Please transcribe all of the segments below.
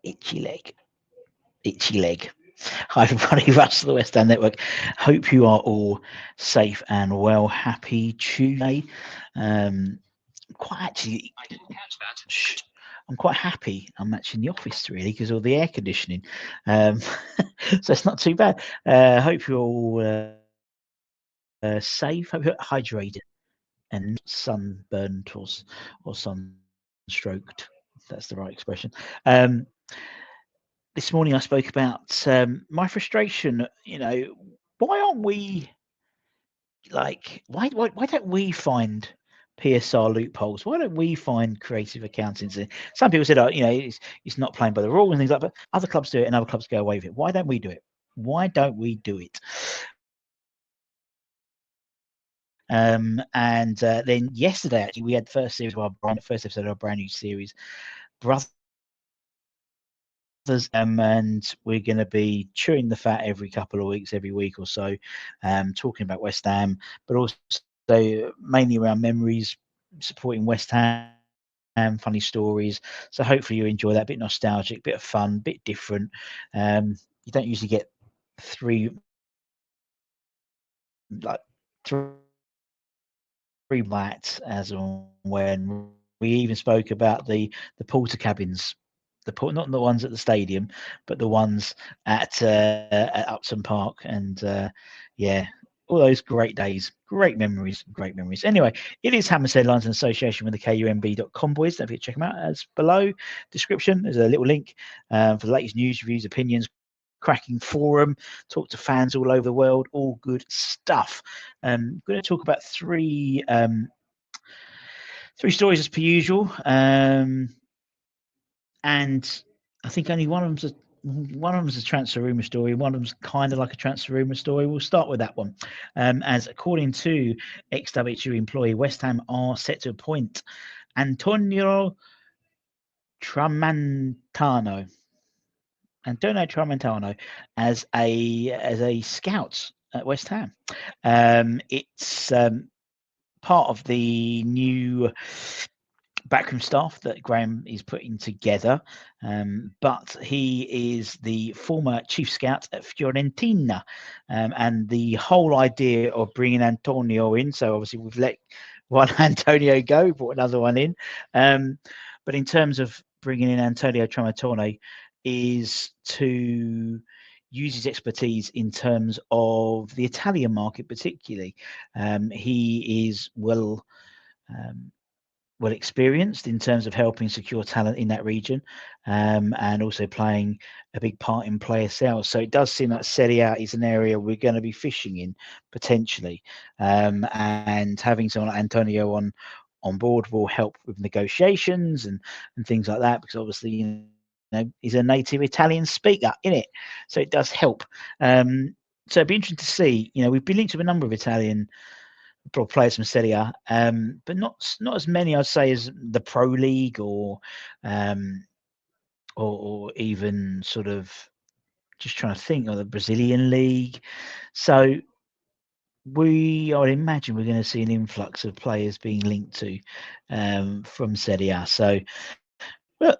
Itchy leg. Itchy leg. Hi, everybody. Russ of the West Ham Network. Hope you are all safe and well. Happy Tuesday. Quite actually, I didn't catch that. I'm quite happy. I'm actually in the office really because of the air conditioning, so it's not too bad. Hope you're all safe. Hope you're hydrated and sunburnt or sunstroked. If that's the right expression. This morning I spoke about my frustration. Why aren't we why don't we find PSR loopholes? Why don't we find creative accounting? Some people said, it's not playing by the rules and things like that. But other clubs do it and other clubs go away with it. Why don't we do it? Why don't we do it? And then yesterday, actually, we had the first episode of our brand new series, Brothers. And we're going to be chewing the fat every couple of weeks, every week or so, talking about West Ham, but also mainly around memories, supporting West Ham, funny stories. So hopefully you enjoy that. A bit nostalgic, bit of fun, bit different. You don't usually get three mats as and when we even spoke about the porter cabins, not the ones at the stadium, but the ones at Upton Park, and yeah, all those great days, great memories. Anyway, it is Hammersmith Headlines in association with the KUMB.com boys. Don't forget to check them out. As below description, there's a little link for the latest news, reviews, opinions. Cracking forum, talk to fans all over the world, all good stuff. I'm going to talk about three stories as per usual, and I think only one of them's a transfer rumor story. One of them's kind of like a transfer rumor story. We'll start with that one. As according to ex-WHU employee, West Ham are set to appoint Antonio Tramontano as a scout at West Ham. It's part of the new backroom staff that Graham is putting together, but he is the former chief scout at Fiorentina, and the whole idea of bringing Antonio in, so obviously we've let one Antonio go, brought another one in, but in terms of bringing in Antonio Tramontano is to use his expertise in terms of the Italian market particularly. He is well experienced in terms of helping secure talent in that region, and also playing a big part in player sales. So it does seem like Serie A is an area we're going to be fishing in potentially, and having someone like Antonio on board will help with negotiations and things like that, because obviously he's a native Italian speaker in it, so it does help. So it'd be interesting to see. We've been linked with a number of Italian players from Serie A, but not as many, I'd say, as the Pro League or even sort of, just trying to think, of the Brazilian League. So I would imagine we're going to see an influx of players being linked to from Serie A. So, but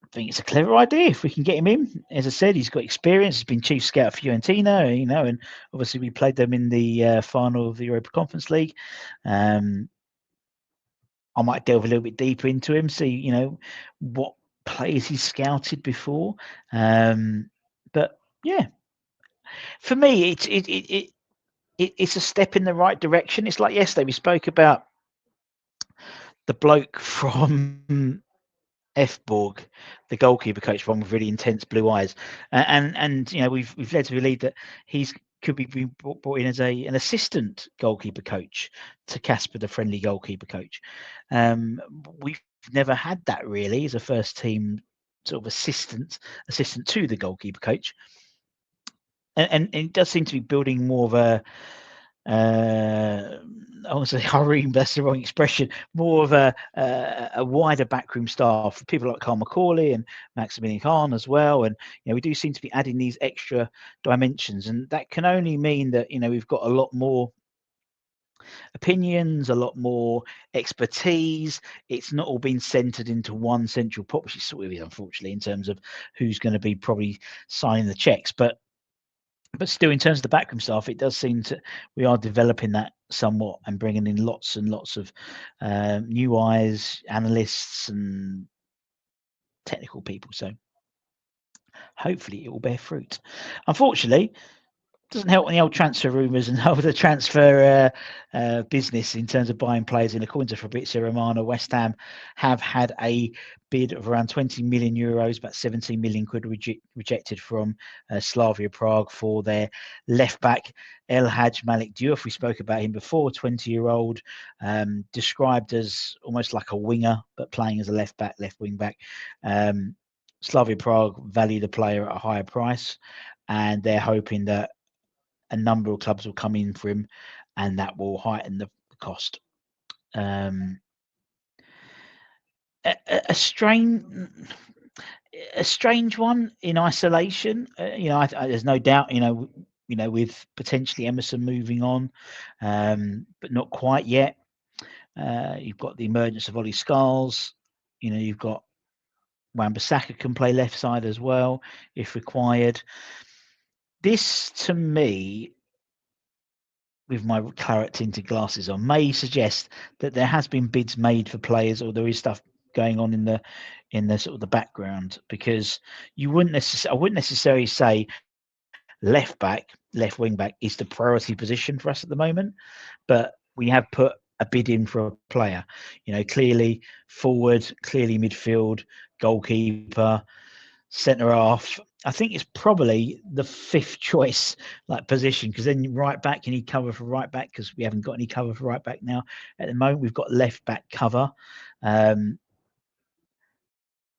I think it's a clever idea if we can get him in. As I said, he's got experience. He's been chief scout for Fiorentina, and obviously we played them in the final of the Europa Conference League. I might delve a little bit deeper into him, see what players he's scouted before. But yeah, for me, it's a step in the right direction. It's like yesterday we spoke about the bloke from F Borg, the goalkeeper coach, one with really intense blue eyes, and we've led to believe that he's could be being brought in as an assistant goalkeeper coach to Casper, the friendly goalkeeper coach. We've never had that really as a first team sort of assistant to the goalkeeper coach, and it does seem to be building more of a I want to say harem, that's the wrong expression, more of a wider backroom staff, people like Carl McCauley and Maximilian Khan as well. And, we do seem to be adding these extra dimensions, and that can only mean that, we've got a lot more opinions, a lot more expertise. It's not all been centered into one central pot, which is sort of, unfortunately, in terms of who's going to be probably signing the checks. But still, in terms of the backroom staff, it does seem to we are developing that somewhat and bringing in lots and lots of new eyes, analysts, and technical people. So hopefully, it will bear fruit. Unfortunately, doesn't help with the old transfer rumours and all the transfer business in terms of buying players in. According to Fabrizio Romano, West Ham have had a bid of around 20 million euros, about 17 million quid rejected from Slavia Prague for their left back El Hadj Malik Diouf. We spoke about him before, 20-year-old, described as almost like a winger, but playing as a left back, left wing back. Slavia Prague value the player at a higher price, and they're hoping that a number of clubs will come in for him, and that will heighten the cost. A, a strange, a strange one in isolation. There's no doubt. With potentially Emerson moving on, but not quite yet. You've got the emergence of Ollie Scarles. You've got Wan-Bissaka can play left side as well if required. This, to me, with my claret tinted glasses on, may suggest that there has been bids made for players, or there is stuff going on in the sort of the background, because I wouldn't necessarily say left back, left wing back is the priority position for us at the moment, but we have put a bid in for a player. Clearly forward, clearly midfield, goalkeeper, centre half. I think it's probably the fifth choice position, because then right back, you need cover for right back, because we haven't got any cover for right back now. At the moment, we've got left back cover, and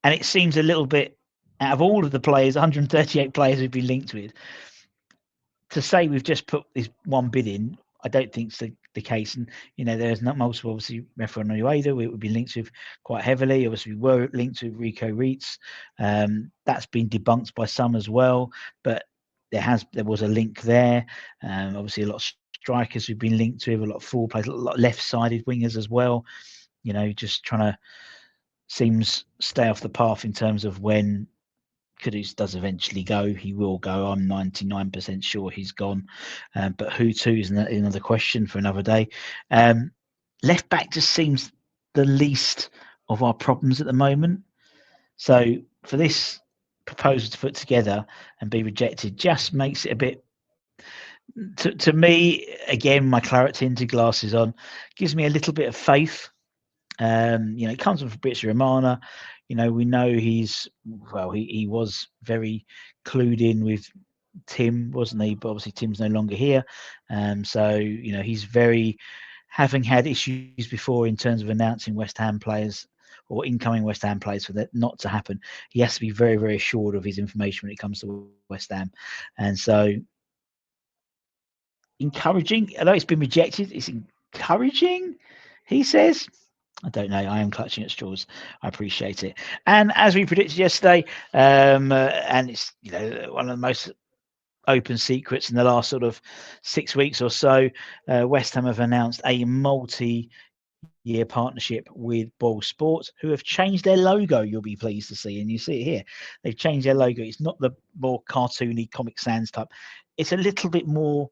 it seems a little bit, out of all of the players, 138 players we've been linked with, to say we've just put this one bid in, I don't think it's the case. And there's not multiple. Obviously, Rafa Nueda, we would be linked with quite heavily. Obviously, we were linked with Rico Reitz. That's been debunked by some as well, but there was a link there. Obviously, a lot of strikers we've been linked with, a lot of full players, a lot of left-sided wingers as well. Just trying to seems stay off the path in terms of when Kudus does eventually go. He will go. I'm 99% sure he's gone. But who to is another question for another day. Left back just seems the least of our problems at the moment. So for this proposal to put together and be rejected just makes it a bit, to me, again, my claret tinted glasses on, gives me a little bit of faith. It comes from Fabrizio Romano. We know he was very clued in with Tim, wasn't he? But obviously Tim's no longer here. So he's very, having had issues before in terms of announcing West Ham players or incoming West Ham players for that not to happen. He has to be very, very assured of his information when it comes to West Ham. And so encouraging, although it's been rejected, it's encouraging, he says. I don't know. I am clutching at straws. I appreciate it. And as we predicted yesterday, and it's one of the most open secrets in the last sort of 6 weeks or so, West Ham have announced a multi-year partnership with Boyle Sports, who have changed their logo. You'll be pleased to see, and you see it here. They've changed their logo. It's not the more cartoony Comic Sans type. It's a little bit more,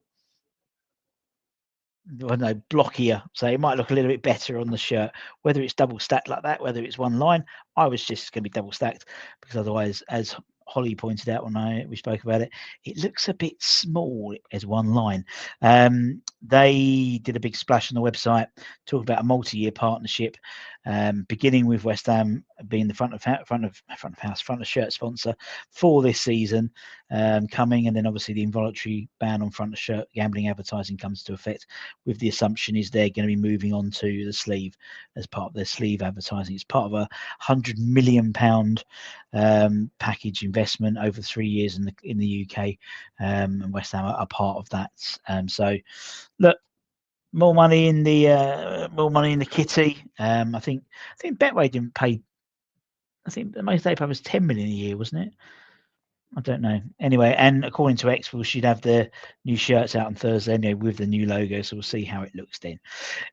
I don't know, blockier, so it might look a little bit better on the shirt. Whether it's double stacked like that, whether it's one line, I was just going to be double stacked, because otherwise, as Holly pointed out when we spoke about it, it looks a bit small as one line. They did a big splash on the website, talking about a multi-year partnership, beginning with West Ham being the front of shirt sponsor for this season, coming, and then obviously the involuntary ban on front of shirt gambling advertising comes to effect, with the assumption is they're going to be moving on to the sleeve as part of their sleeve advertising. It's part of a £100 million package investment over 3 years in the UK, and West Ham are part of that. So look, more money in the kitty. I think Betway didn't pay. I think the most they paid was 10 million a year, wasn't it? I don't know. Anyway, and according to X, we should have the new shirts out on Thursday anyway with the new logo, so we'll see how it looks then.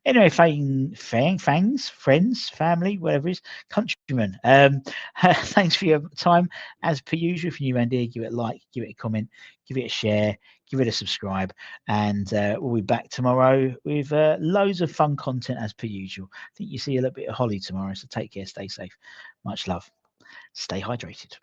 Anyway, fangs, friends, family, whatever it is, countrymen. Thanks for your time. As per usual, if you're new around here, give it a like, give it a comment, give it a share, give it a subscribe, and we'll be back tomorrow with loads of fun content as per usual. I think you see a little bit of Holly tomorrow, so take care, stay safe. Much love. Stay hydrated.